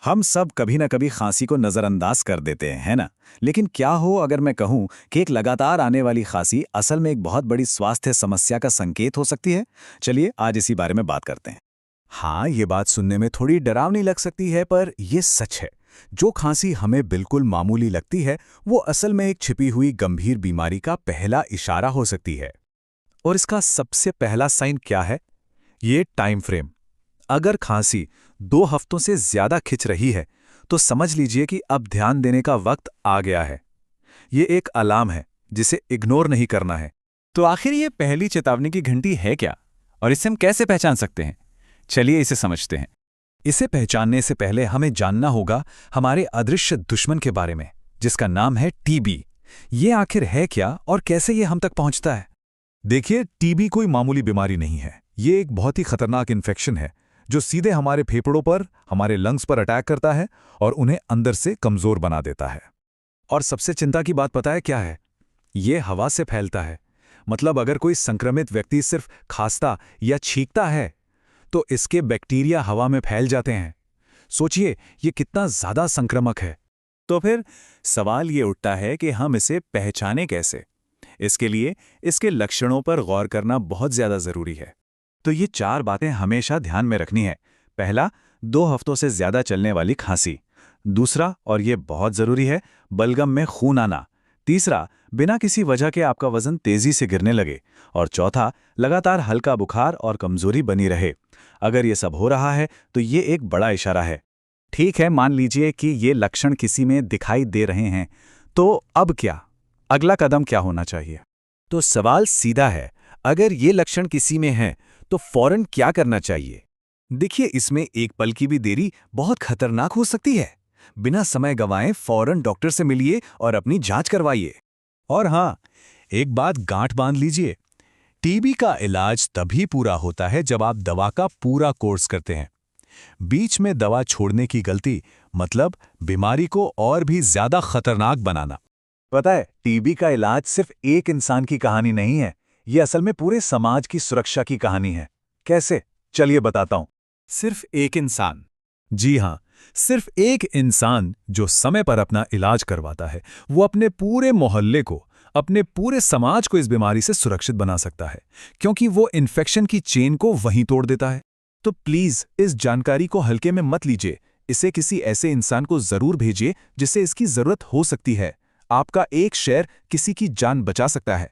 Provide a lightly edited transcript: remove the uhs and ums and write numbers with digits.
हम सब कभी ना कभी खांसी को नज़रअंदाज कर देते हैं, है ना? लेकिन क्या हो अगर मैं कहूं कि एक लगातार आने वाली खांसी असल में एक बहुत बड़ी स्वास्थ्य समस्या का संकेत हो सकती है? चलिए आज इसी बारे में बात करते हैं। हाँ, ये बात सुनने में थोड़ी डरावनी लग सकती है, पर ये सच है। जो खांसी हमें बिल्कुल मामूली लगती है, वो असल में एक छिपी हुई गंभीर बीमारी का पहला इशारा हो सकती है। और इसका सबसे पहला साइन क्या है? ये टाइम फ्रेम। अगर खांसी 2 हफ्तों से ज्यादा खिंच रही है, तो समझ लीजिए कि अब ध्यान देने का वक्त आ गया है। ये एक अलार्म है, जिसे इग्नोर नहीं करना है। तो आखिर ये पहली चेतावनी की घंटी है क्या, और इसे हम कैसे पहचान सकते हैं? चलिए इसे समझते हैं। इसे पहचानने से पहले हमें जानना होगा हमारे अदृश्य दुश्मन के बारे में, जिसका नाम है टीबी। ये आखिर है क्या और कैसे ये हम तक पहुंचता है? देखिए, टीबी कोई मामूली बीमारी नहीं है। ये एक बहुत ही खतरनाक इन्फेक्शन है जो सीधे हमारे फेफड़ों पर, हमारे लंग्स पर अटैक करता है और उन्हें अंदर से कमजोर बना देता है। और सबसे चिंता की बात पता है क्या है? ये हवा से फैलता है। मतलब अगर कोई संक्रमित व्यक्ति सिर्फ खांसता या छींकता है, तो इसके बैक्टीरिया हवा में फैल जाते हैं। सोचिए, ये कितना ज्यादा संक्रामक है। तो फिर सवाल ये उठता है कि हम इसे पहचानें कैसे? इसके लिए इसके लक्षणों पर गौर करना बहुत ज्यादा जरूरी है। तो ये 4 बातें हमेशा ध्यान में रखनी है। पहला, 2 हफ्तों से ज्यादा चलने वाली खांसी। दूसरा, और ये बहुत जरूरी है, बलगम में खून आना। तीसरा, बिना किसी वजह के आपका वजन तेजी से गिरने लगे। और चौथा, लगातार हल्का बुखार और कमजोरी बनी रहे। अगर ये सब हो रहा है तो ये एक बड़ा इशारा है। ठीक है, मान लीजिए कि ये लक्षण किसी में दिखाई दे रहे हैं, तो अब क्या? अगला कदम क्या होना चाहिए? तो सवाल सीधा है, अगर ये लक्षण किसी में हैं, तो फौरन क्या करना चाहिए? देखिए, इसमें एक पल की भी देरी बहुत खतरनाक हो सकती है। बिना समय गंवाए फौरन डॉक्टर से मिलिए और अपनी जांच करवाइए। और हाँ, एक बात गांठ बांध लीजिए, टीबी का इलाज तभी पूरा होता है जब आप दवा का पूरा कोर्स करते हैं। बीच में दवा छोड़ने की गलती मतलब बीमारी को और भी ज्यादा खतरनाक बनाना। पता है, टीबी का इलाज सिर्फ एक इंसान की कहानी नहीं है, ये असल में पूरे समाज की सुरक्षा की कहानी है। कैसे? चलिए बताता हूं। सिर्फ एक इंसान? जी हाँ, सिर्फ एक इंसान जो समय पर अपना इलाज करवाता है, वो अपने पूरे मोहल्ले को, अपने पूरे समाज को इस बीमारी से सुरक्षित बना सकता है, क्योंकि वो इन्फेक्शन की चेन को वहीं तोड़ देता है। तो प्लीज इस जानकारी को हल्के में मत लीजिए। इसे किसी ऐसे इंसान को जरूर भेजिए जिसे इसकी जरूरत हो सकती है। आपका एक शेयर किसी की जान बचा सकता है।